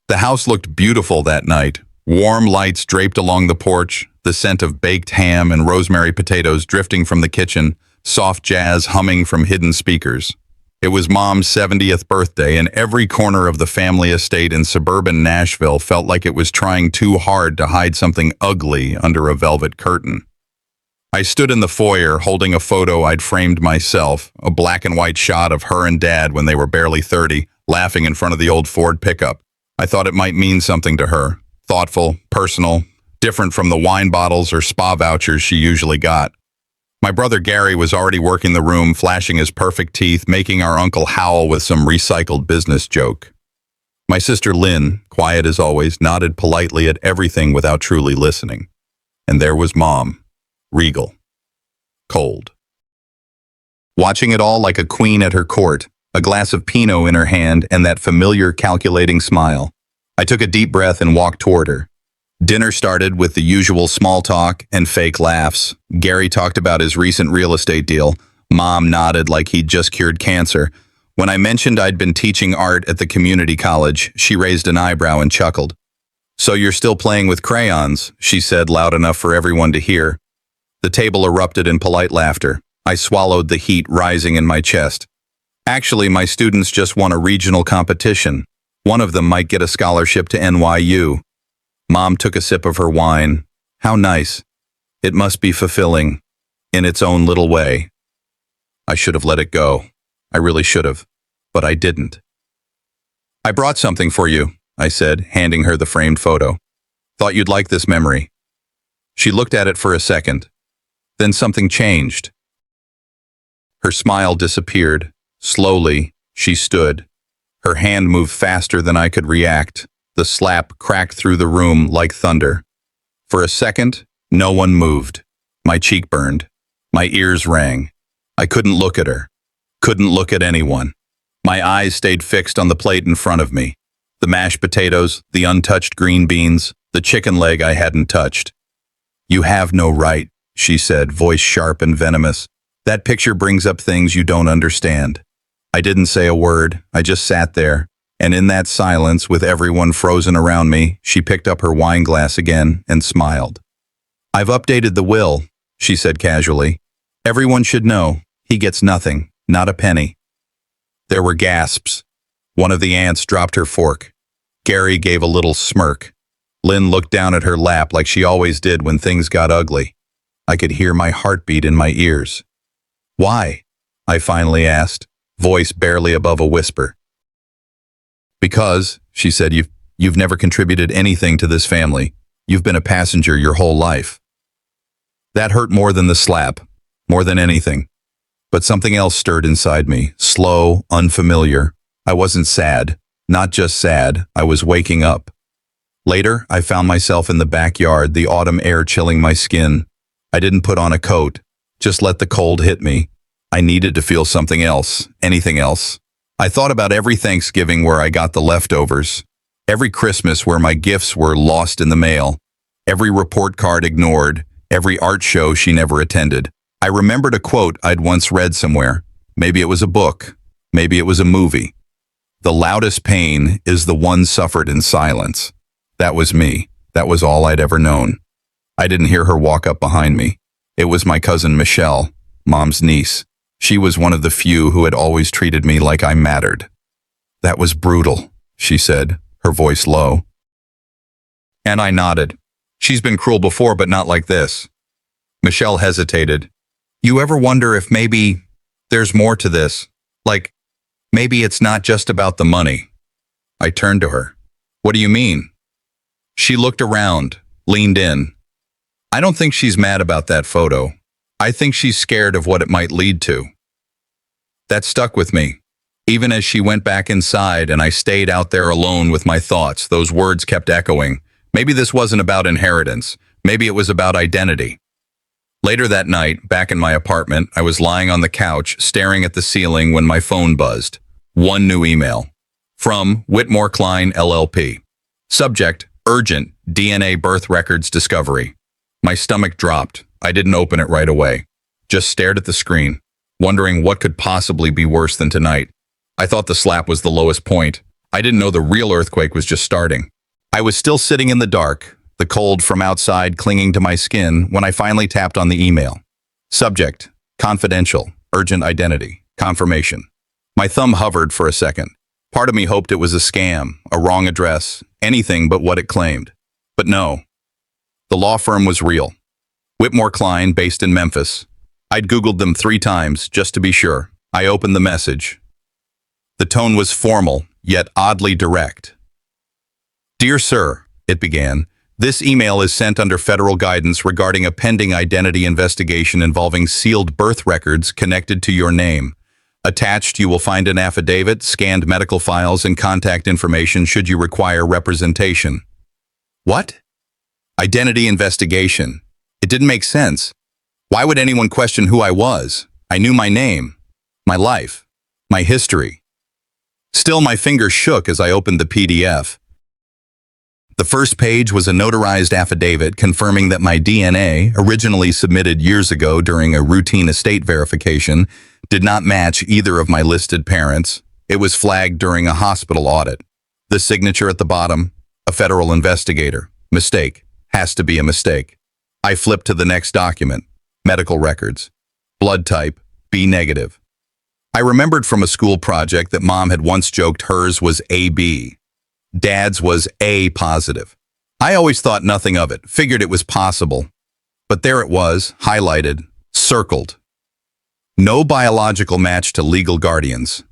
The house looked beautiful that night. Warm lights draped along the porch, the scent of baked ham and rosemary potatoes drifting from the kitchen, soft jazz humming from hidden speakers. It was Mom's 70th birthday, and every corner of the family estate in suburban Nashville felt like it was trying too hard to hide something ugly under a velvet curtain. I stood in the foyer holding a photo I'd framed myself, a black and white shot of her and Dad when they were barely 30, laughing in front of the old Ford pickup. I thought it might mean something to her. Thoughtful, personal, different from the wine bottles or spa vouchers she usually got. My brother Gary was already working the room, flashing his perfect teeth, making our uncle howl with some recycled business joke. My sister Lynn, quiet as always, nodded politely at everything without truly listening. And there was Mom, regal, cold. Watching it all like a queen at her court, a glass of Pinot in her hand and that familiar calculating smile. I took a deep breath and walked toward her. Dinner started with the usual small talk and fake laughs. Gary talked about his recent real estate deal. Mom nodded like he'd just cured cancer. When I mentioned I'd been teaching art at the community college, she raised an eyebrow and chuckled. "So you're still playing with crayons," she said loud enough for everyone to hear. The table erupted in polite laughter. I swallowed the heat rising in my chest. "Actually, my students just won a regional competition. One of them might get a scholarship to NYU. Mom took a sip of her wine. How nice. It must be fulfilling, in its own little way. I should have let it go. I really should have, but I didn't. "I brought something for you," I said, handing her the framed photo. "Thought you'd like this memory." She looked at it for a second. Then something changed. Her smile disappeared. Slowly, she stood. Her hand moved faster than I could react. The slap cracked through the room like thunder. For a second, no one moved. My cheek burned. My ears rang. I couldn't look at her. Couldn't look at anyone. My eyes stayed fixed on the plate in front of me. The mashed potatoes, the untouched green beans, the chicken leg I hadn't touched. "You have no right," she said, voice sharp and venomous. "That picture brings up things you don't understand." I didn't say a word. I just sat there. And in that silence, with everyone frozen around me, she picked up her wine glass again and smiled. "I've updated the will," she said casually. "Everyone should know. He gets nothing, not a penny." There were gasps. One of the aunts dropped her fork. Gary gave a little smirk. Lynn looked down at her lap like she always did when things got ugly. I could hear my heartbeat in my ears. "Why?" I finally asked, voice barely above a whisper. "Because," she said, you've never contributed anything to this family. You've been a passenger your whole life." That hurt more than the slap, more than anything. But something else stirred inside me, slow, unfamiliar. I wasn't sad, not just sad, I was waking up. Later, I found myself in the backyard, the autumn air chilling my skin. I didn't put on a coat, just let the cold hit me. I needed to feel something else, anything else. I thought about every Thanksgiving where I got the leftovers, every Christmas where my gifts were lost in the mail, every report card ignored, every art show she never attended. I remembered a quote I'd once read somewhere. Maybe it was a book, maybe it was a movie. "The loudest pain is the one suffered in silence." That was me. That was all I'd ever known. I didn't hear her walk up behind me. It was my cousin Michelle, Mom's niece. She was one of the few who had always treated me like I mattered. "That was brutal," she said, her voice low. And I nodded. "She's been cruel before, but not like this." Michelle hesitated. "You ever wonder if maybe there's more to this? Like, maybe it's not just about the money?" I turned to her. "What do you mean?" She looked around, leaned in. "I don't think she's mad about that photo. I think she's scared of what it might lead to." That stuck with me. Even as she went back inside and I stayed out there alone with my thoughts, those words kept echoing. Maybe this wasn't about inheritance. Maybe it was about identity. Later that night, back in my apartment, I was lying on the couch, staring at the ceiling when my phone buzzed. One new email. From Whitmore Klein, LLP. Subject, urgent, DNA birth records discovery. My stomach dropped. I didn't open it right away. Just stared at the screen, wondering what could possibly be worse than tonight. I thought the slap was the lowest point. I didn't know the real earthquake was just starting. I was still sitting in the dark, the cold from outside clinging to my skin, when I finally tapped on the email. Subject: confidential, urgent identity, confirmation. My thumb hovered for a second. Part of me hoped it was a scam, a wrong address, anything but what it claimed. But no. The law firm was real. Whitmore Klein, based in Memphis. I'd Googled them 3 times, just to be sure. I opened the message. The tone was formal, yet oddly direct. "Dear Sir," it began, "this email is sent under federal guidance regarding a pending identity investigation involving sealed birth records connected to your name. Attached, you will find an affidavit, scanned medical files, and contact information should you require representation." What? Identity investigation. It didn't make sense. Why would anyone question who I was? I knew my name, my life, my history. Still, my fingers shook as I opened the PDF. The first page was a notarized affidavit confirming that my DNA, originally submitted years ago during a routine estate verification, did not match either of my listed parents. It was flagged during a hospital audit. The signature at the bottom: a federal investigator. Mistake. Has to be a mistake. I flipped to the next document: medical records. Blood type: B negative. I remembered from a school project that Mom had once joked hers was AB. Dad's was A positive. I always thought nothing of it, figured it was possible. But there it was, highlighted, circled. No biological match to legal guardians.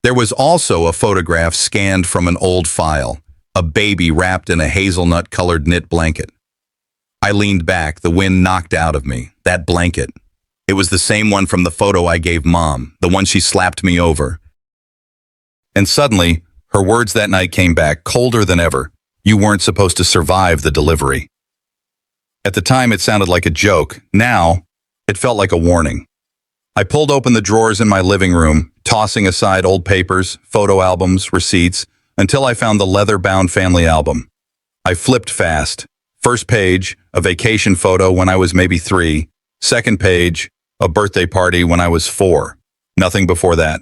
There was also a photograph scanned from an old file, a baby wrapped in a hazelnut-colored knit blanket. I leaned back, the wind knocked out of me. That blanket. It was the same one from the photo I gave Mom, the one she slapped me over. And suddenly, her words that night came back, colder than ever. "You weren't supposed to survive the delivery." At the time, it sounded like a joke. Now, it felt like a warning. I pulled open the drawers in my living room, tossing aside old papers, photo albums, receipts, until I found the leather-bound family album. I flipped fast. First page, a vacation photo when I was maybe 3. Second page, a birthday party when I was 4. Nothing before that.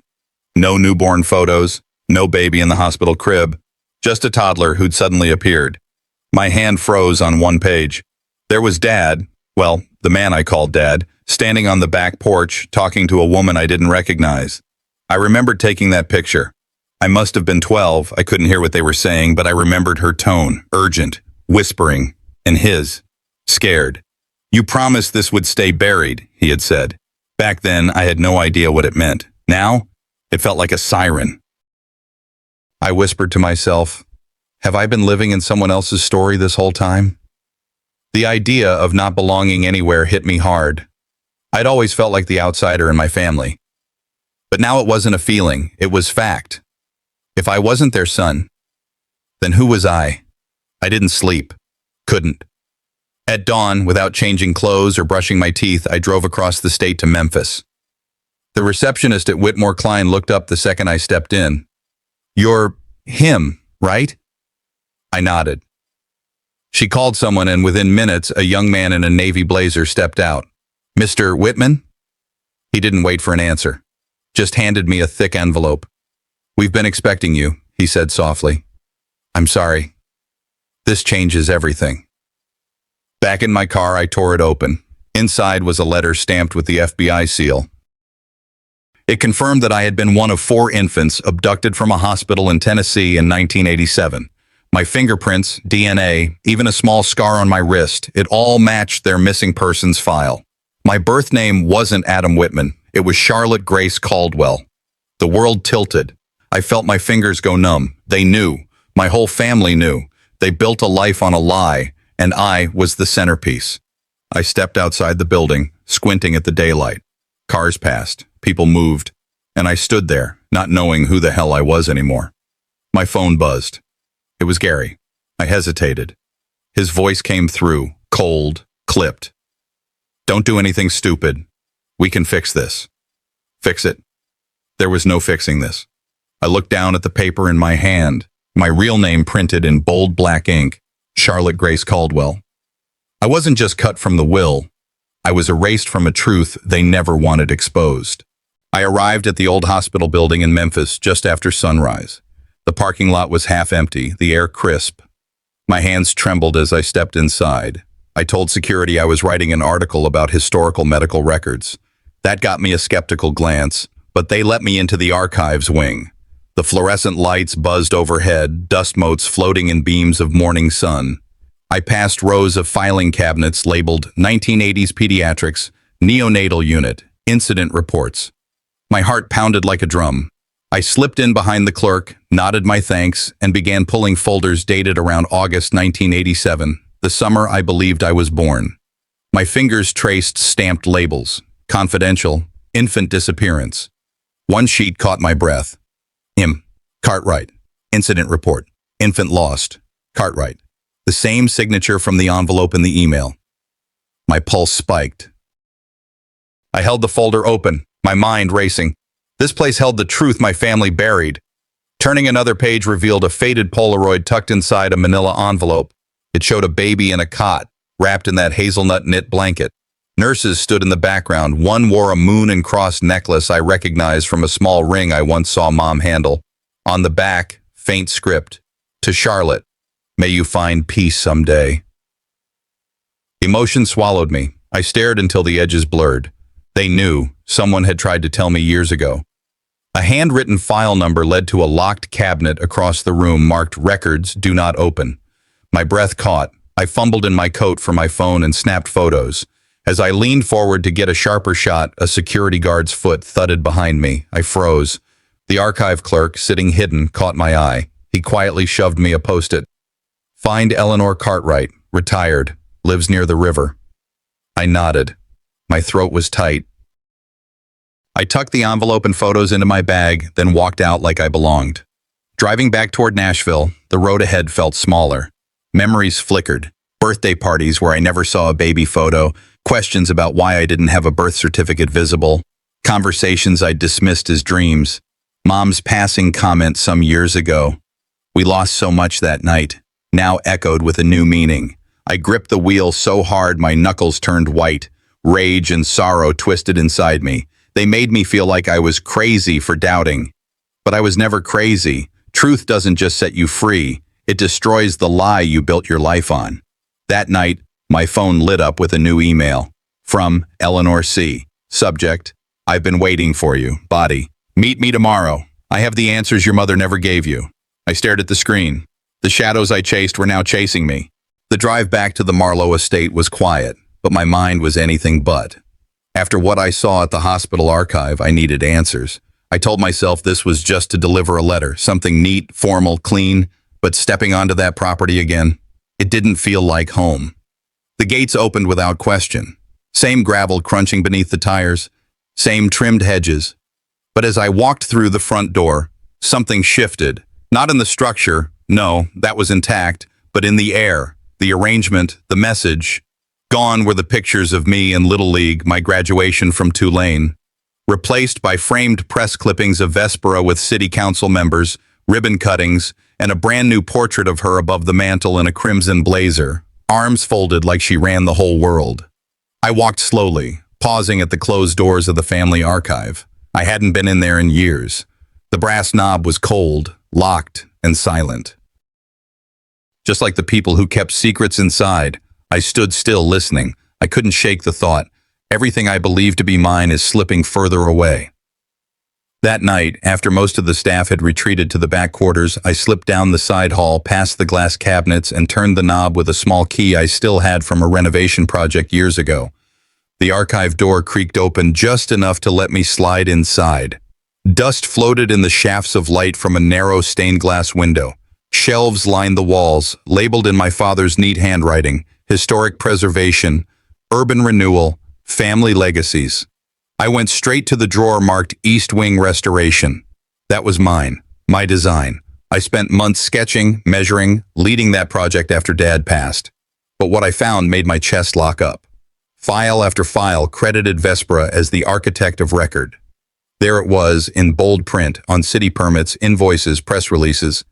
No newborn photos, no baby in the hospital crib, just a toddler who'd suddenly appeared. My hand froze on one page. There was Dad, well, the man I called Dad, standing on the back porch, talking to a woman I didn't recognize. I remembered taking that picture. I must have been 12, I couldn't hear what they were saying, but I remembered her tone, urgent, whispering, and his, scared. "You promised this would stay buried," he had said. Back then, I had no idea what it meant. Now, it felt like a siren. I whispered to myself, have I been living in someone else's story this whole time? The idea of not belonging anywhere hit me hard. I'd always felt like the outsider in my family. But now it wasn't a feeling, it was fact. If I wasn't their son, then who was I? I didn't sleep. Couldn't. At dawn, without changing clothes or brushing my teeth, I drove across the state to Memphis. The receptionist at Whitmore Klein looked up the second I stepped in. "You're him, right?" I nodded. She called someone, and within minutes, a young man in a navy blazer stepped out. "Mr. Whitman?" He didn't wait for an answer, just handed me a thick envelope. "We've been expecting you," he said softly. "I'm sorry. This changes everything." Back in my car, I tore it open. Inside was a letter stamped with the FBI seal. It confirmed that I had been one of 4 infants abducted from a hospital in Tennessee in 1987. My fingerprints, DNA, even a small scar on my wrist, it all matched their missing persons file. My birth name wasn't Adam Whitman. It was Charlotte Grace Caldwell. The world tilted. I felt my fingers go numb. They knew. My whole family knew. They built a life on a lie, and I was the centerpiece. I stepped outside the building, squinting at the daylight. Cars passed, people moved, and I stood there, not knowing who the hell I was anymore. My phone buzzed. It was Gary. I hesitated. His voice came through, cold, clipped. "Don't do anything stupid. We can fix this." Fix it? There was no fixing this. I looked down at the paper in my hand, my real name printed in bold black ink, Charlotte Grace Caldwell. I wasn't just cut from the will. I was erased from a truth they never wanted exposed. I arrived at the old hospital building in Memphis just after sunrise. The parking lot was half empty, the air crisp. My hands trembled as I stepped inside. I told security I was writing an article about historical medical records. That got me a skeptical glance, but they let me into the archives wing. The fluorescent lights buzzed overhead, dust motes floating in beams of morning sun. I passed rows of filing cabinets labeled 1980s Pediatrics, Neonatal Unit, Incident Reports. My heart pounded like a drum. I slipped in behind the clerk, nodded my thanks, and began pulling folders dated around August 1987, the summer I believed I was born. My fingers traced stamped labels: confidential, infant disappearance. One sheet caught my breath. Cartwright. Incident report. Infant lost. Cartwright. The same signature from the envelope in the email. My pulse spiked. I held the folder open, my mind racing. This place held the truth my family buried. Turning another page revealed a faded Polaroid tucked inside a manila envelope. It showed a baby in a cot, wrapped in that hazelnut knit blanket. Nurses stood in the background. One wore a moon and cross necklace I recognized from a small ring I once saw Mom handle. On the back, faint script. To Charlotte, may you find peace someday. Emotion swallowed me. I stared until the edges blurred. They knew. Someone had tried to tell me years ago. A handwritten file number led to a locked cabinet across the room marked Records Do Not Open. My breath caught. I fumbled in my coat for my phone and snapped photos. As I leaned forward to get a sharper shot, a security guard's foot thudded behind me. I froze. The archive clerk, sitting hidden, caught my eye. He quietly shoved me a post-it. Find Eleanor Cartwright, retired, lives near the river. I nodded. My throat was tight. I tucked the envelope and photos into my bag, then walked out like I belonged. Driving back toward Nashville, the road ahead felt smaller. Memories flickered. Birthday parties where I never saw a baby photo, questions about why I didn't have a birth certificate visible, conversations I dismissed as dreams, Mom's passing comment some years ago. We lost so much that night, now echoed with a new meaning. I gripped the wheel so hard my knuckles turned white. Rage and sorrow twisted inside me. They made me feel like I was crazy for doubting. But I was never crazy. Truth doesn't just set you free. It destroys the lie you built your life on. That night, my phone lit up with a new email. From Eleanor C. Subject: I've been waiting for you. Body: meet me tomorrow. I have the answers your mother never gave you. I stared at the screen. The shadows I chased were now chasing me. The drive back to the Marlowe estate was quiet, but my mind was anything but. After what I saw at the hospital archive, I needed answers. I told myself this was just to deliver a letter, something neat, formal, clean, but stepping onto that property again, it didn't feel like home. The gates opened without question. Same gravel crunching beneath the tires, same trimmed hedges. But as I walked through the front door, something shifted. Not in the structure, no, that was intact, but in the air, the arrangement, the message. Gone were the pictures of me in Little League, my graduation from Tulane. Replaced by framed press clippings of Vespera with city council members, ribbon cuttings, and a brand new portrait of her above the mantel in a crimson blazer, arms folded like she ran the whole world. I walked slowly, pausing at the closed doors of the family archive. I hadn't been in there in years. The brass knob was cold, locked, and silent. Just like the people who kept secrets inside, I stood still listening. I couldn't shake the thought. Everything I believed to be mine is slipping further away. That night, after most of the staff had retreated to the back quarters, I slipped down the side hall, past the glass cabinets, and turned the knob with a small key I still had from a renovation project years ago. The archive door creaked open just enough to let me slide inside. Dust floated in the shafts of light from a narrow stained glass window. Shelves lined the walls, labeled in my father's neat handwriting: Historic Preservation, Urban Renewal, Family Legacies. I went straight to the drawer marked East Wing Restoration. That was mine, my design. I spent months sketching, measuring, leading that project after Dad passed. But what I found made my chest lock up. File after file credited Vespera as the architect of record. There it was, in bold print, on city permits, invoices, press releases.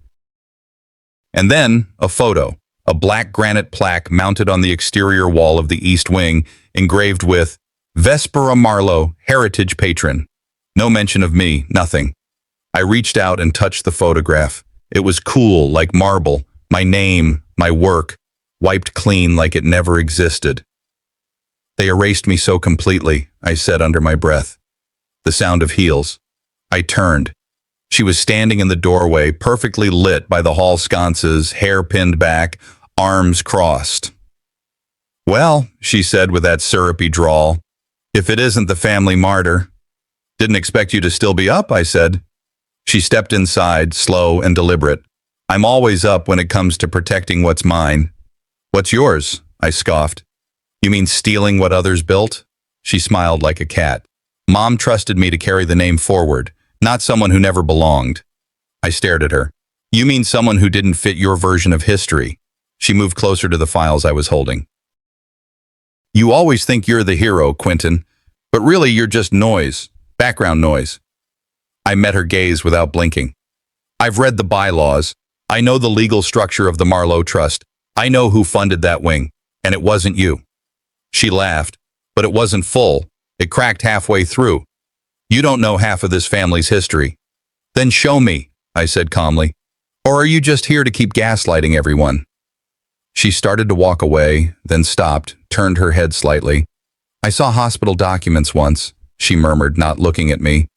And then, a photo. A black granite plaque mounted on the exterior wall of the East Wing, engraved with Vespera Marlowe, Heritage Patron. No mention of me, nothing. I reached out and touched the photograph. It was cool, like marble, my name, my work, wiped clean like it never existed. They erased me so completely, I said under my breath. The sound of heels. I turned. She was standing in the doorway, perfectly lit by the hall sconces, hair pinned back, arms crossed. "Well," she said with that syrupy drawl, "if it isn't the family martyr." "Didn't expect you to still be up," I said. She stepped inside, slow and deliberate. "I'm always up when it comes to protecting what's mine." "What's yours?" I scoffed. "You mean stealing what others built?" She smiled like a cat. "Mom trusted me to carry the name forward, not someone who never belonged." I stared at her. "You mean someone who didn't fit your version of history?" She moved closer to the files I was holding. "You always think you're the hero, Quentin, but really you're just noise, background noise." I met her gaze without blinking. "I've read the bylaws. I know the legal structure of the Marlowe Trust. I know who funded that wing, and it wasn't you." She laughed, but it wasn't full. It cracked halfway through. "You don't know half of this family's history." "Then show me," I said calmly. "Or are you just here to keep gaslighting everyone?" She started to walk away, then stopped, turned her head slightly. "I saw hospital documents once," she murmured, not looking at me.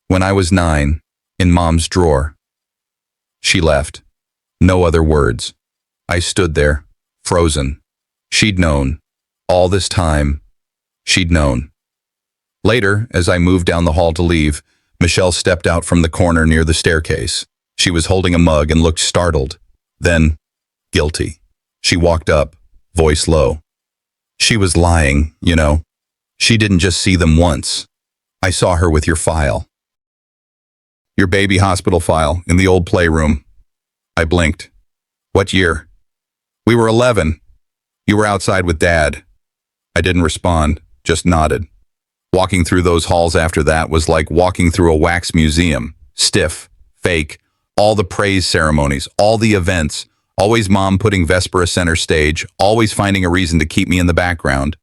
"When I was 9, in Mom's drawer." She left. No other words. I stood there, frozen. She'd known. All this time, she'd known. Later, as I moved down the hall to leave, Michelle stepped out from the corner near the staircase. She was holding a mug and looked startled. Then, guilty. She walked up, voice low. "She was lying, you know. She didn't just see them once. I saw her with your file. Your baby hospital file in the old playroom." I blinked. "What year?" "We were 11. You were outside with Dad." I didn't respond, just nodded. Walking through those halls after that was like walking through a wax museum. Stiff, fake, all the praise ceremonies, all the events, always Mom putting Vespera center stage, always finding a reason to keep me in the background.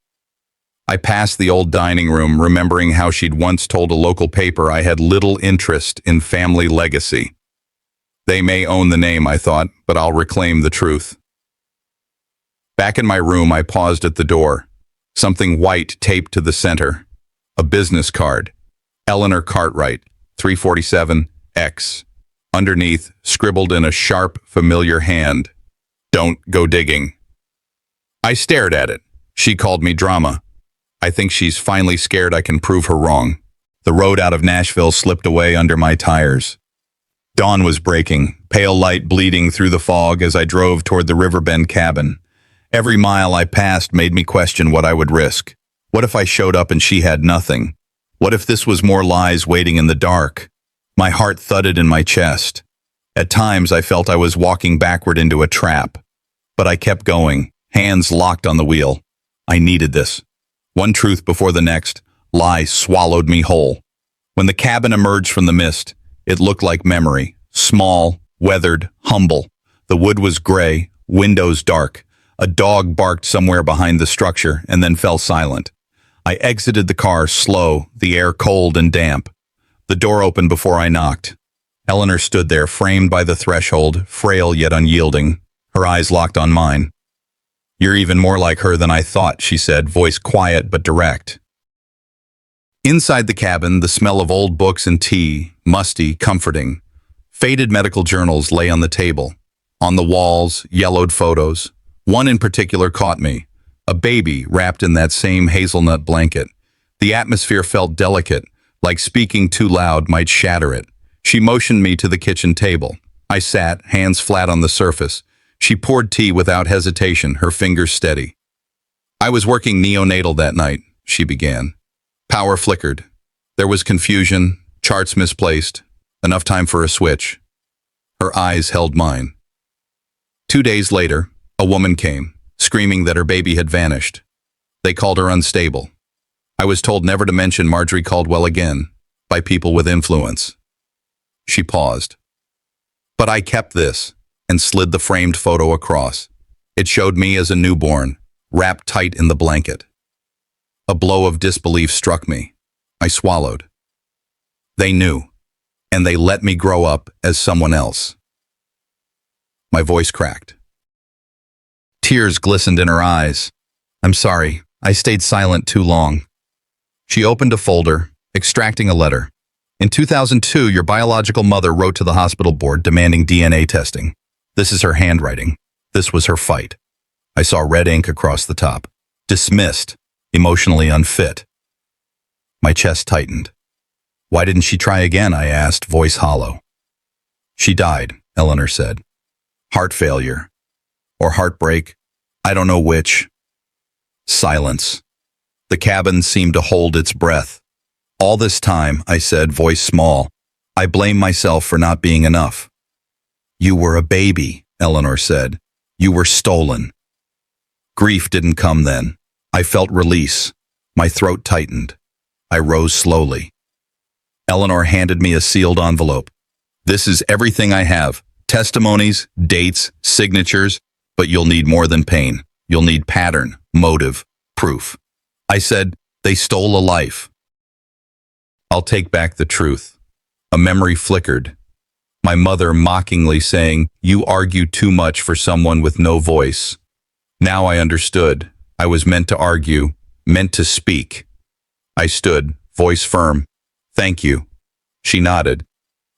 I passed the old dining room, remembering how she'd once told a local paper I had little interest in family legacy. They may own the name, I thought, but I'll reclaim the truth. Back in my room, I paused at the door. Something white taped to the center. A business card. Eleanor Cartwright, 347 X. Underneath, scribbled in a sharp, familiar hand, "Don't go digging." I stared at it. She called me drama. I think she's finally scared I can prove her wrong. The road out of Nashville slipped away under my tires. Dawn was breaking, pale light bleeding through the fog as I drove toward the Riverbend cabin. Every mile I passed made me question what I would risk. What if I showed up and she had nothing? What if this was more lies waiting in the dark? My heart thudded in my chest. At times I felt I was walking backward into a trap. But I kept going, hands locked on the wheel. I needed this. One truth before the next, lie swallowed me whole. When the cabin emerged from the mist, it looked like memory. Small, weathered, humble. The wood was gray, windows dark. A dog barked somewhere behind the structure and then fell silent. I exited the car slow, the air cold and damp. The door opened before I knocked. Eleanor stood there, framed by the threshold, frail yet unyielding, her eyes locked on mine. "You're even more like her than I thought," she said, voice quiet but direct. Inside the cabin, the smell of old books and tea, musty, comforting. Faded medical journals lay on the table. On the walls, yellowed photos. One in particular caught me. A baby wrapped in that same hazelnut blanket. The atmosphere felt delicate, like speaking too loud might shatter it. She motioned me to the kitchen table. I sat, hands flat on the surface. She poured tea without hesitation, her fingers steady. "I was working neonatal that night," she began. Power flickered. There was confusion, charts misplaced, enough time for a switch. Her eyes held mine. 2 days later, a woman came, screaming that her baby had vanished. They called her unstable. I was told never to mention Marjorie Caldwell again, by people with influence. She paused. But I kept this, and slid the framed photo across. It showed me as a newborn, wrapped tight in the blanket. A blow of disbelief struck me. I swallowed. They knew, and they let me grow up as someone else. My voice cracked. Tears glistened in her eyes. I'm sorry, I stayed silent too long. She opened a folder, extracting a letter. In 2002, your biological mother wrote to the hospital board demanding DNA testing. This is her handwriting. This was her fight. I saw red ink across the top. Dismissed. Emotionally unfit. My chest tightened. Why didn't she try again? I asked, voice hollow. She died, Eleanor said. Heart failure. Or heartbreak. I don't know which. Silence. The cabin seemed to hold its breath. All this time, I said, voice small, I blame myself for not being enough. You were a baby, Eleanor said. You were stolen. Grief didn't come then. I felt release. My throat tightened. I rose slowly. Eleanor handed me a sealed envelope. This is everything I have. Testimonies, dates, signatures, but you'll need more than pain. You'll need pattern, motive, proof. I said, they stole a life. I'll take back the truth. A memory flickered. My mother mockingly saying, you argue too much for someone with no voice. Now I understood. I was meant to argue, meant to speak. I stood, voice firm. Thank you. She nodded.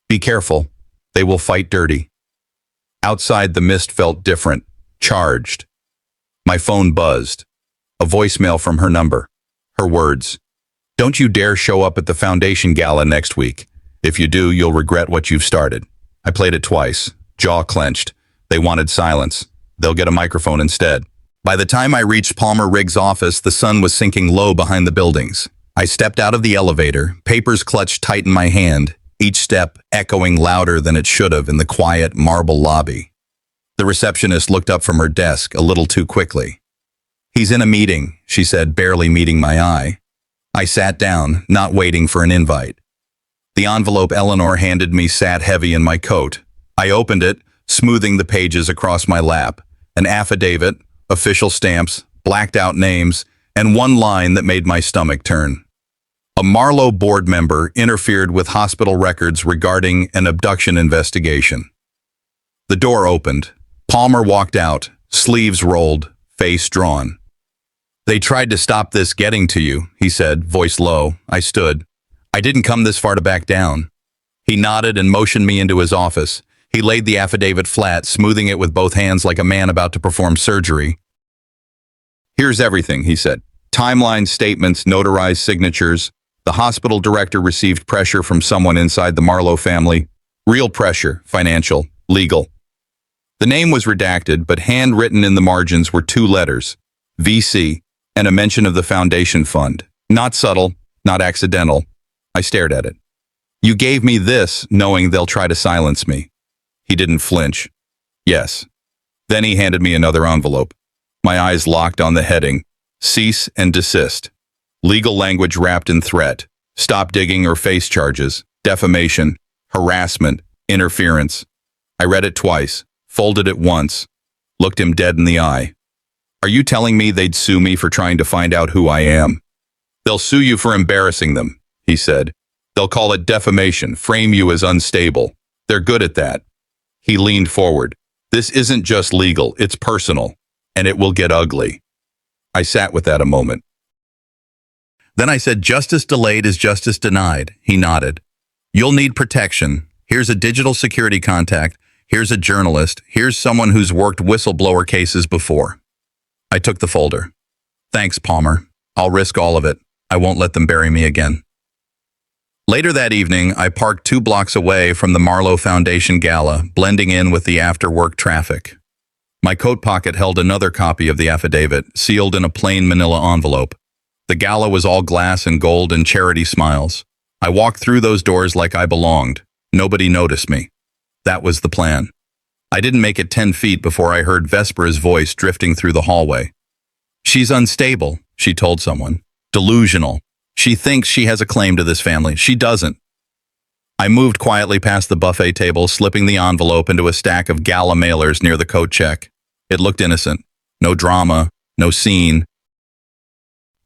Be careful. They will fight dirty. Outside the mist felt different, charged. My phone buzzed. A voicemail from her number. Her words. Don't you dare show up at the foundation gala next week. If you do, you'll regret what you've started. I played it twice, jaw clenched. They wanted silence. They'll get a microphone instead. By the time I reached Palmer Riggs' office, the sun was sinking low behind the buildings. I stepped out of the elevator, papers clutched tight in my hand, each step echoing louder than it should have in the quiet marble lobby. The receptionist looked up from her desk a little too quickly. He's in a meeting, she said, barely meeting my eye. I sat down, not waiting for an invite. The envelope Eleanor handed me sat heavy in my coat. I opened it, smoothing the pages across my lap. An affidavit, official stamps, blacked out names, and one line that made my stomach turn. A Marlowe board member interfered with hospital records regarding an abduction investigation. The door opened. Palmer walked out, sleeves rolled, face drawn. They tried to stop this getting to you, he said, voice low. I stood. I didn't come this far to back down. He nodded and motioned me into his office. He laid the affidavit flat, smoothing it with both hands like a man about to perform surgery. Here's everything, he said. Timeline statements, notarized signatures. The hospital director received pressure from someone inside the Marlowe family. Real pressure, financial, legal. The name was redacted, but handwritten in the margins were 2 letters, VC, and a mention of the foundation fund. Not subtle, not accidental. I stared at it. You gave me this, knowing they'll try to silence me. He didn't flinch. Yes. Then he handed me another envelope. My eyes locked on the heading, cease and desist. Legal language wrapped in threat. Stop digging or face charges. Defamation. Harassment. Interference. I read it twice, folded it once, looked him dead in the eye. Are you telling me they'd sue me for trying to find out who I am? They'll sue you for embarrassing them, he said. They'll call it defamation, frame you as unstable. They're good at that. He leaned forward. This isn't just legal, it's personal, and it will get ugly. I sat with that a moment. Then I said, justice delayed is justice denied. He nodded. You'll need protection. Here's a digital security contact. Here's a journalist. Here's someone who's worked whistleblower cases before. I took the folder. Thanks, Palmer. I'll risk all of it. I won't let them bury me again. Later that evening, I parked 2 blocks away from the Marlowe Foundation Gala, blending in with the after-work traffic. My coat pocket held another copy of the affidavit, sealed in a plain manila envelope. The gala was all glass and gold and charity smiles. I walked through those doors like I belonged. Nobody noticed me. That was the plan. I didn't make it 10 feet before I heard Vespera's voice drifting through the hallway. She's unstable, she told someone. Delusional. She thinks she has a claim to this family. She doesn't. I moved quietly past the buffet table, slipping the envelope into a stack of gala mailers near the coat check. It looked innocent. No drama, no scene.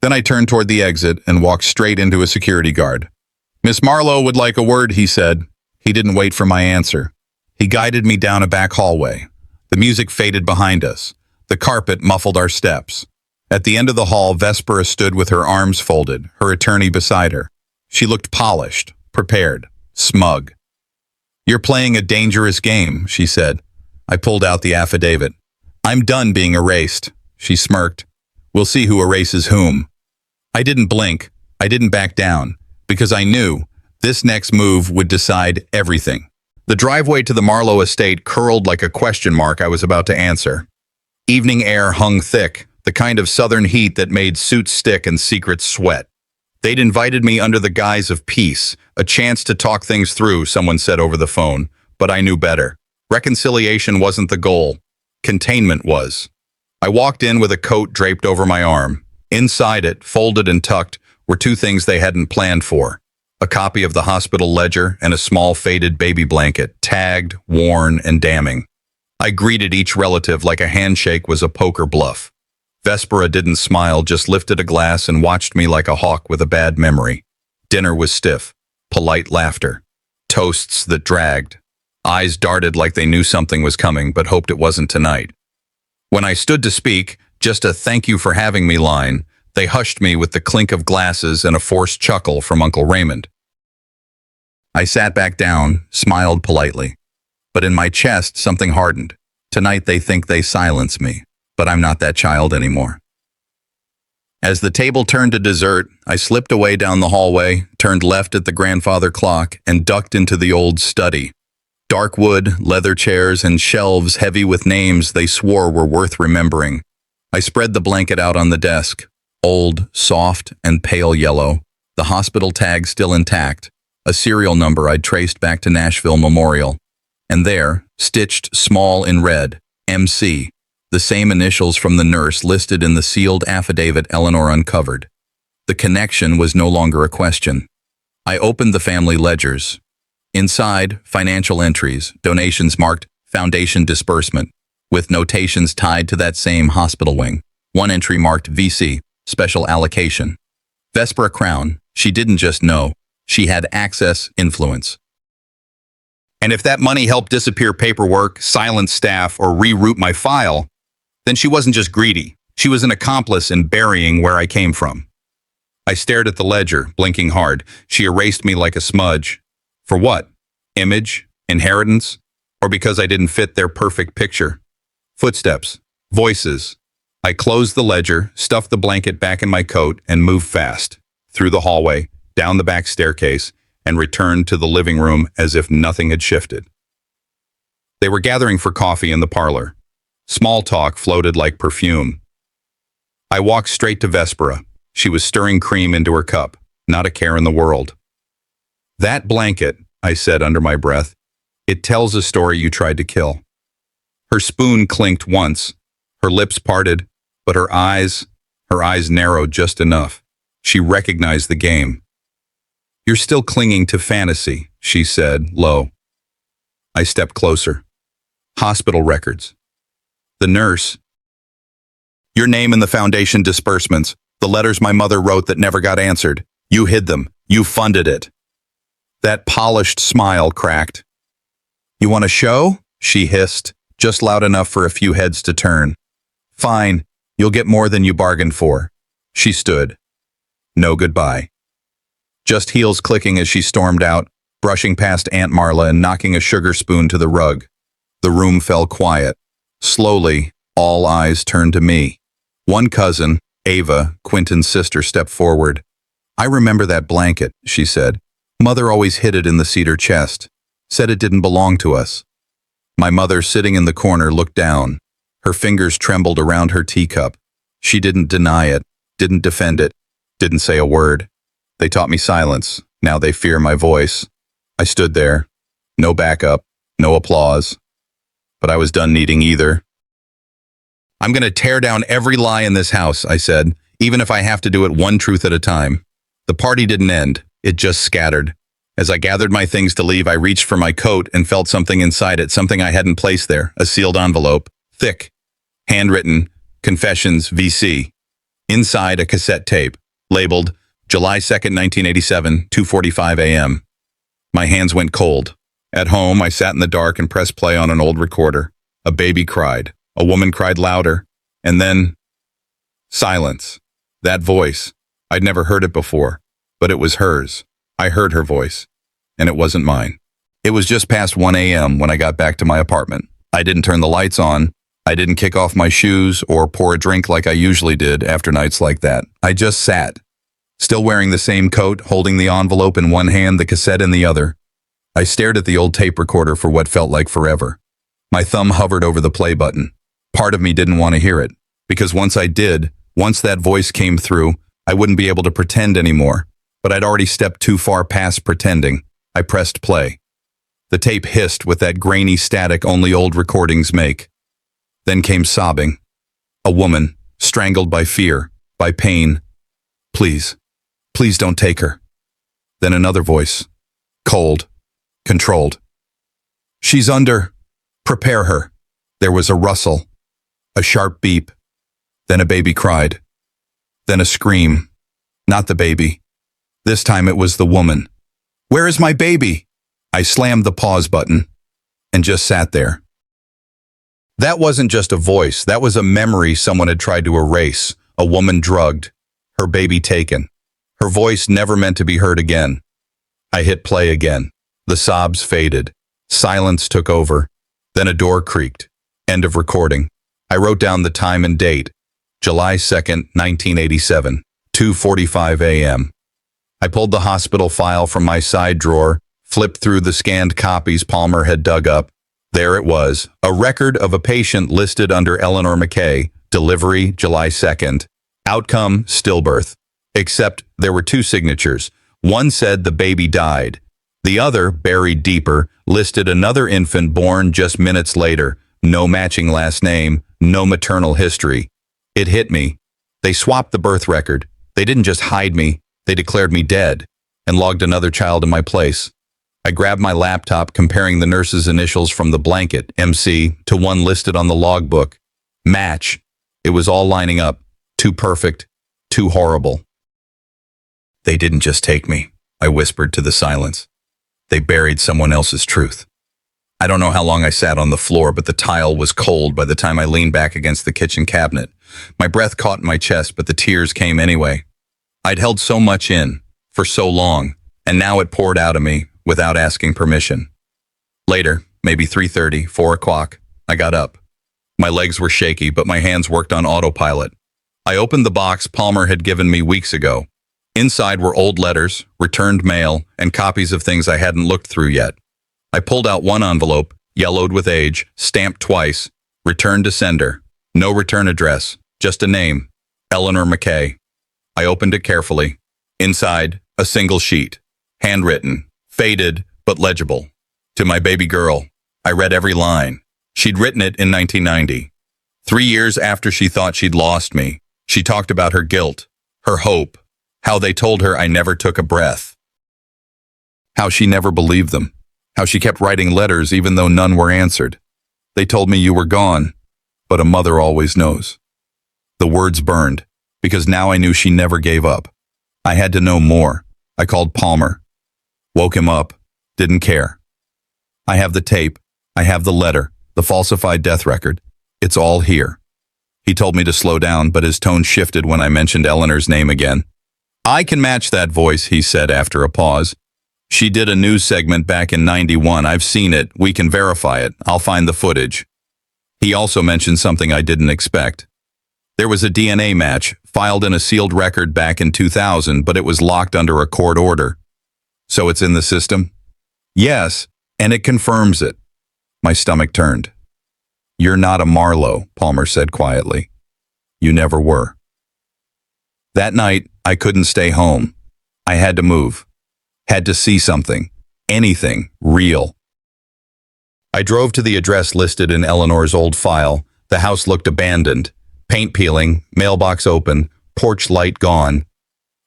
Then I turned toward the exit and walked straight into a security guard. Miss Marlowe would like a word, he said. He didn't wait for my answer. He guided me down a back hallway. The music faded behind us. The carpet muffled our steps. At the end of the hall, Vespera stood with her arms folded, her attorney beside her. She looked polished, prepared, smug. "You're playing a dangerous game," she said. I pulled out the affidavit. "I'm done being erased," she smirked. "We'll see who erases whom." I didn't blink. I didn't back down, because I knew this next move would decide everything. The driveway to the Marlowe estate curled like a question mark I was about to answer. Evening air hung thick, the kind of southern heat that made suits stick and secrets sweat. They'd invited me under the guise of peace, a chance to talk things through, someone said over the phone, but I knew better. Reconciliation wasn't the goal. Containment was. I walked in with a coat draped over my arm. Inside it, folded and tucked, were two things they hadn't planned for: a copy of the hospital ledger and a small faded baby blanket, tagged, worn, and damning. I greeted each relative like a handshake was a poker bluff. Vespera didn't smile, just lifted a glass and watched me like a hawk with a bad memory. Dinner was stiff, polite laughter, toasts that dragged. Eyes darted like they knew something was coming but hoped it wasn't tonight. When I stood to speak, just a "thank you for having me" line, they hushed me with the clink of glasses and a forced chuckle from Uncle Raymond. I sat back down, smiled politely. But in my chest, something hardened. Tonight they think they silence me, but I'm not that child anymore. As the table turned to dessert, I slipped away down the hallway, turned left at the grandfather clock, and ducked into the old study. Dark wood, leather chairs, and shelves heavy with names they swore were worth remembering. I spread the blanket out on the desk. Old, soft, and pale yellow. The hospital tag still intact. A serial number I'd traced back to Nashville Memorial. And there, stitched small in red, MC, the same initials from the nurse listed in the sealed affidavit Eleanor uncovered. The connection was no longer a question. I opened the family ledgers. Inside, financial entries, donations marked Foundation Disbursement, with notations tied to that same hospital wing. One entry marked VC, Special Allocation. Vespera Crown, she didn't just know, she had access, influence. And if that money helped disappear paperwork, silence staff, or reroute my file, then she wasn't just greedy, she was an accomplice in burying where I came from. I stared at the ledger, blinking hard. She erased me like a smudge. For what? Image? Inheritance? Or because I didn't fit their perfect picture? Footsteps. Voices. I closed the ledger, stuffed the blanket back in my coat, and moved fast. Through the hallway, down the back staircase, and returned to the living room as if nothing had shifted. They were gathering for coffee in the parlor. Small talk floated like perfume. I walked straight to Vespera. She was stirring cream into her cup, not a care in the world. "That blanket," I said under my breath, "it tells a story you tried to kill." Her spoon clinked once. Her lips parted, but her eyes narrowed just enough. She recognized the game. "You're still clinging to fantasy," she said, low. I stepped closer. Hospital records. The nurse. "Your name in the foundation disbursements, the letters my mother wrote that never got answered. You hid them. You funded it." That polished smile cracked. "You want a show?" she hissed, just loud enough for a few heads to turn. "Fine, you'll get more than you bargained for." She stood. No goodbye. Just heels clicking as she stormed out, brushing past Aunt Marla and knocking a sugar spoon to the rug. The room fell quiet. Slowly, all eyes turned to me. One cousin, Ava, Quentin's sister, stepped forward. "I remember that blanket," she said. "Mother always hid it in the cedar chest. Said it didn't belong to us." My mother, sitting in the corner, looked down. Her fingers trembled around her teacup. She didn't deny it, didn't defend it, didn't say a word. They taught me silence. Now they fear my voice. I stood there. No backup, no applause. But I was done needing either. "I'm going to tear down every lie in this house," I said, "even if I have to do it one truth at a time." The party didn't end. It just scattered. As I gathered my things to leave, I reached for my coat and felt something inside it, something I hadn't placed there, a sealed envelope, thick, handwritten, Confessions, VC. Inside, a cassette tape, labeled July 2nd, 1987, 2:45 a.m. My hands went cold. At home, I sat in the dark and pressed play on an old recorder. A baby cried. A woman cried louder. And then silence. That voice. I'd never heard it before, but it was hers. I heard her voice, and it wasn't mine. It was just past 1 a.m. when I got back to my apartment. I didn't turn the lights on. I didn't kick off my shoes or pour a drink like I usually did after nights like that. I just sat, still wearing the same coat, holding the envelope in one hand, the cassette in the other. I stared at the old tape recorder for what felt like forever. My thumb hovered over the play button. Part of me didn't want to hear it, because once I did, once that voice came through, I wouldn't be able to pretend anymore. But I'd already stepped too far past pretending. I pressed play. The tape hissed with that grainy static only old recordings make. Then came sobbing. A woman, strangled by fear, by pain. Please, please don't take her. Then another voice. Cold, controlled. She's under. Prepare her. There was a rustle. A sharp beep. Then a baby cried. Then a scream. Not the baby. This time it was the woman. Where is my baby? I slammed the pause button and just sat there. That wasn't just a voice. That was a memory someone had tried to erase. A woman drugged. Her baby taken. Her voice never meant to be heard again. I hit play again. The sobs faded. Silence took over. Then a door creaked. End of recording. I wrote down the time and date. July 2nd, 1987, 2:45 a.m. I pulled the hospital file from my side drawer, flipped through the scanned copies Palmer had dug up. There it was, a record of a patient listed under Eleanor McKay, delivery July 2nd, outcome stillbirth. Except there were two signatures. One said the baby died. The other, buried deeper, listed another infant born just minutes later. No matching last name, no maternal history. It hit me. They swapped the birth record. They didn't just hide me. They declared me dead and logged another child in my place. I grabbed my laptop, comparing the nurse's initials from the blanket, MC, to one listed on the logbook. Match. It was all lining up. Too perfect. Too horrible. They didn't just take me, I whispered to the silence. They buried someone else's truth. I don't know how long I sat on the floor, but the tile was cold by the time I leaned back against the kitchen cabinet. My breath caught in my chest, but the tears came anyway. I'd held so much in, for so long, and now it poured out of me without asking permission. Later, maybe 3:30, 4 o'clock, I got up. My legs were shaky, but my hands worked on autopilot. I opened the box Palmer had given me weeks ago. Inside were old letters, returned mail, and copies of things I hadn't looked through yet. I pulled out one envelope, yellowed with age, stamped twice, returned to sender. No return address, just a name, Eleanor McKay. I opened it carefully. Inside, a single sheet, handwritten, faded, but legible. To my baby girl. I read every line. She'd written it in 1990. 3 years after she thought she'd lost me, she talked about her guilt, her hope, how they told her I never took a breath, how she never believed them, how she kept writing letters even though none were answered. They told me you were gone, but a mother always knows. The words burned, because now I knew she never gave up. I had to know more. I called Palmer. Woke him up. Didn't care. I have the tape. I have the letter, the falsified death record. It's all here. He told me to slow down, but his tone shifted when I mentioned Eleanor's name again. I can match that voice, he said after a pause. She did a news segment back in 91. I've seen it. We can verify it. I'll find the footage. He also mentioned something I didn't expect. There was a DNA match, filed in a sealed record back in 2000, but it was locked under a court order. So it's in the system? Yes, and it confirms it. My stomach turned. You're not a Marlowe, Palmer said quietly. You never were. That night, I couldn't stay home. I had to move. Had to see something. Anything. Real. I drove to the address listed in Eleanor's old file. The house looked abandoned. Paint peeling, mailbox open, porch light gone.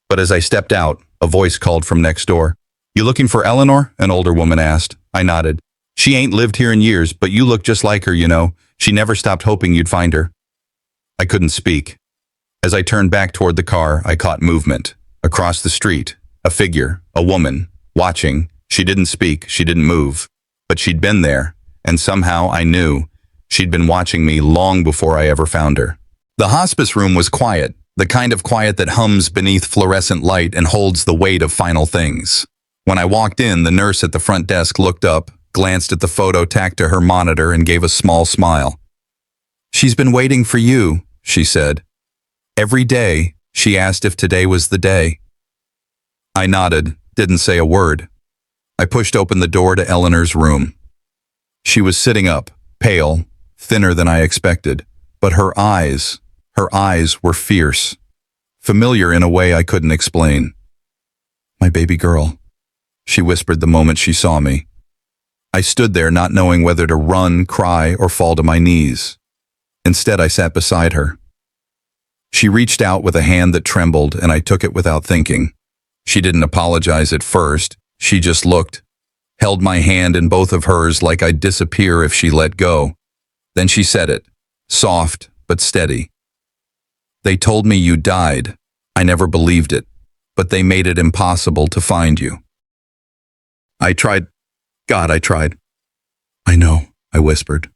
But as I stepped out, a voice called from next door. You looking for Eleanor? An older woman asked. I nodded. She ain't lived here in years, but you look just like her, you know. She never stopped hoping you'd find her. I couldn't speak. As I turned back toward the car, I caught movement. Across the street, a figure, a woman, watching. She didn't speak, she didn't move. But she'd been there, and somehow I knew. She'd been watching me long before I ever found her. The hospice room was quiet, the kind of quiet that hums beneath fluorescent light and holds the weight of final things. When I walked in, the nurse at the front desk looked up, glanced at the photo tacked to her monitor, and gave a small smile. "She's been waiting for you," she said. "Every day, she asked if today was the day." I nodded, didn't say a word. I pushed open the door to Eleanor's room. She was sitting up, pale, thinner than I expected, but her eyes were fierce, familiar in a way I couldn't explain. "My baby girl," she whispered the moment she saw me. I stood there not knowing whether to run, cry, or fall to my knees. Instead, I sat beside her. She reached out with a hand that trembled, and I took it without thinking. She didn't apologize at first. She just looked, held my hand in both of hers like I'd disappear if she let go. Then she said it, soft but steady. "They told me you died. I never believed it, but they made it impossible to find you." I tried. God, I tried. "I know," I whispered.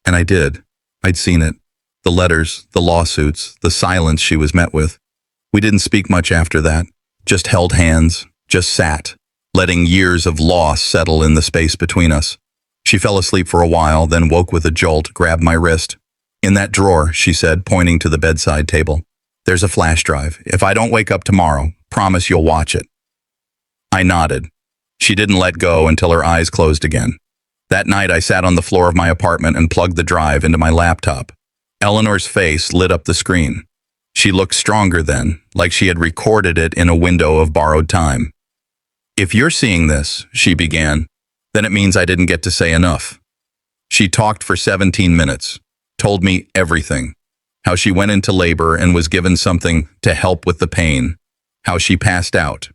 And I did. I'd seen it. The letters, the lawsuits, the silence she was met with. We didn't speak much after that. Just held hands, just sat, letting years of loss settle in the space between us. She fell asleep for a while, then woke with a jolt, grabbed my wrist. "In that drawer," she said, pointing to the bedside table. "There's a flash drive. If I don't wake up tomorrow, promise you'll watch it." I nodded. She didn't let go until her eyes closed again. That night, I sat on the floor of my apartment and plugged the drive into my laptop. Eleanor's face lit up the screen. She looked stronger then, like she had recorded it in a window of borrowed time. "If you're seeing this," she began, "then it means I didn't get to say enough." She talked for 17 minutes, told me everything. How she went into labor and was given something to help with the pain. How she passed out.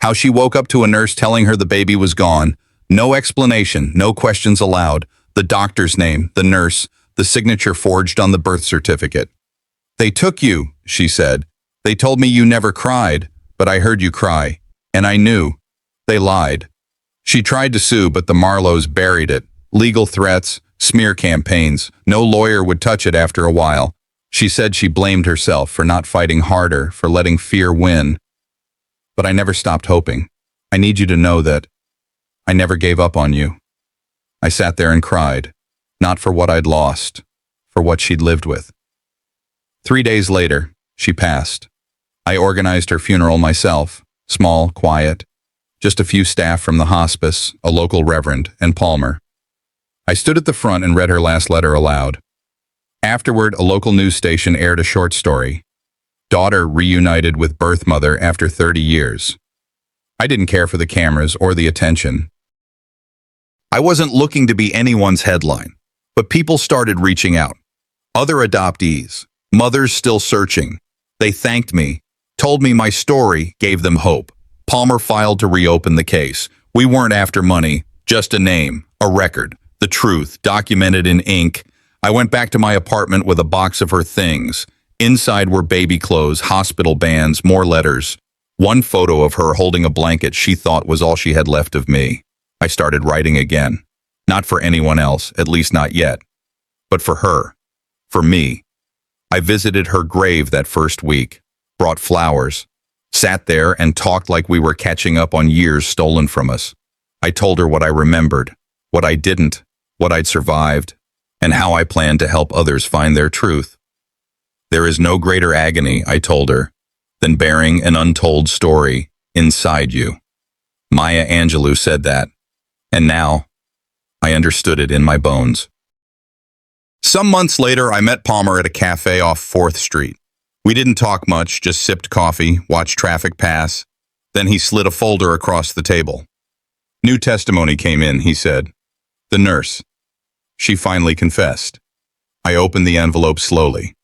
How she woke up to a nurse telling her the baby was gone. No explanation, no questions allowed. The doctor's name, the nurse, the signature forged on the birth certificate. "They took you," she said. "They told me you never cried, but I heard you cry. And I knew. They lied." She tried to sue, but the Marlowes buried it. Legal threats, smear campaigns. No lawyer would touch it after a while. She said she blamed herself for not fighting harder, for letting fear win. But I never stopped hoping. I need you to know that I never gave up on you. I sat there and cried, not for what I'd lost, for what she'd lived with. 3 days later, she passed. I organized her funeral myself, small, quiet, just a few staff from the hospice, a local reverend, and Palmer. I stood at the front and read her last letter aloud. Afterward, a local news station aired a short story. Daughter reunited with birth mother after 30 years. I didn't care for the cameras or the attention. I wasn't looking to be anyone's headline, but people started reaching out. Other adoptees, mothers still searching. They thanked me, told me my story gave them hope. Palmer filed to reopen the case. We weren't after money, just a name, a record, the truth, documented in ink. I went back to my apartment with a box of her things. Inside were baby clothes, hospital bands, more letters. One photo of her holding a blanket she thought was all she had left of me. I started writing again. Not for anyone else, at least not yet. But for her. For me. I visited her grave that first week. Brought flowers. Sat there and talked like we were catching up on years stolen from us. I told her what I remembered, what I didn't, what I'd survived, and how I planned to help others find their truth. There is no greater agony, I told her, than bearing an untold story inside you. Maya Angelou said that, and now I understood it in my bones. Some months later, I met Palmer at a cafe off 4th Street. We didn't talk much, just sipped coffee, watched traffic pass. Then he slid a folder across the table. New testimony came in, he said. The nurse. She finally confessed. I opened the envelope slowly.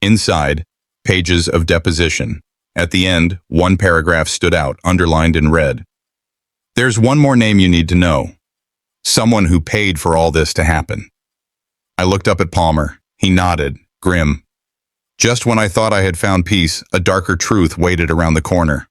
Inside, pages of deposition. At the end, one paragraph stood out, underlined in red. There's one more name you need to know. Someone who paid for all this to happen. I looked up at Palmer. He nodded, grim. Just when I thought I had found peace, a darker truth waited around the corner.